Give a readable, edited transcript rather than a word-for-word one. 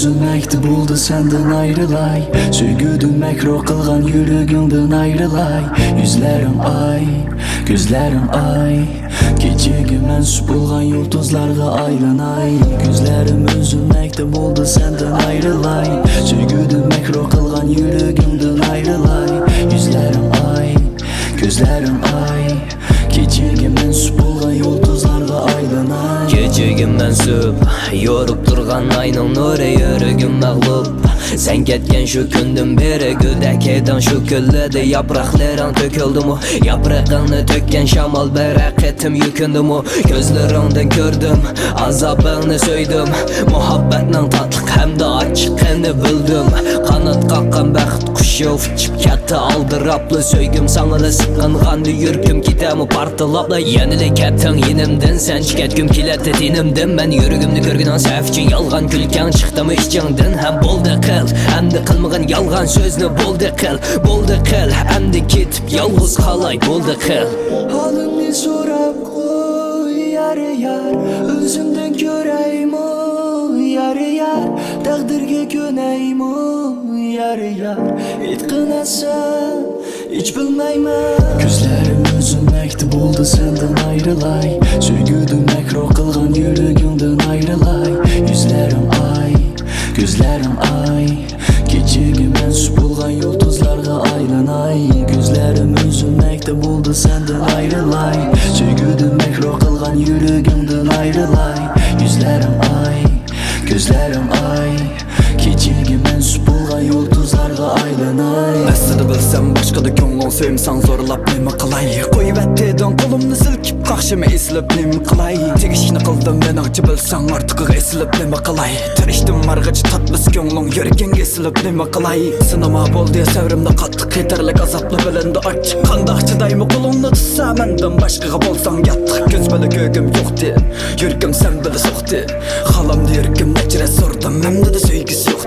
üzülmekti buldu senden ayrılay. Söygüdün mekro kılgan yüreğimden ayrılay. Yüzlerim ay, gözlerim ay. Gecege mensup bulgan yıldızlarga aylanay. Gözlerim üzülmekti buldu senden ayrılay. Söygüdün mekro kılgan yüreğimden ayrılay. Yüzlerim ay, gözlerim ay. Gecege mensup bulgan yıldızlarga aylanay. Gecege mensup yorup durgan ayның nuru yüreğim mağlup. Sen ketken şu gündün beri güldekeyden şu külledi. Yaprakların töküldü mu? Yaprağını tökken şamal bereketim yükündü mu? Gözlerinden gördüm, azabını söydüm. Muhabbetinin tatlık hem de açıkını bildim. Kanat kalkan bəxt kuşu uçup ketdi aldıraplı. Söygüm sana da sıkınğandı yürküm kitemi partılaplı. Yenile kettin yenimden sen çıketgüm kiletti dinimden. Ben yüreğimni görgünen sefçi yalgan gülken çıktım işçinden. Hem boldu kıl hem de kılmıgın yalgan sözünü boldu kıl. Boldu kıl hem de gitip yalğız kalay boldu kıl. Halını sorap koy yarı yar. Özümden göreyim o yarı yar. Takdirge köneyim o yarı yar. İtqinəsən hiç bilmeymen. Gözlerim üzülmekti buldu senden ayrılay. Söygüdüm mekro kılgan yüreğimden ayrılay. Yüzlerim ay, gözlerim ay. Gecege mensup bulgan yıldızlarga aylanay. Gözlerim üzülmekte buldu senden ayrılay. Söygüdüm mekro kılgan yüreğimden ayrılay. Yüzlerim ay, gözlerim ay. Gecege mensup bulgan yıldızlarga aylanay. Aslında bilsem başka da köngün söymsan zorlap nemi kılay. Koyup ettidin kolumni silkip kakşıma esilip nemi kılay. Tegişini kıldım ben ağçı bilsen artık esilip nemi kılay. Tiriştim margıcı tatlıs köngün yürgen esilip nemi kılay. Sınama bol diye sevrimde kattık yeterlik azaplı bilindi aç. Kandakçıdayımı kolumni tutsa menden başkaga bolsan yattık. Göz bile gögüm yok diye yürgüm sen bile sok diye. Halamda yürgüm necire sordum hem de söygüsü yok.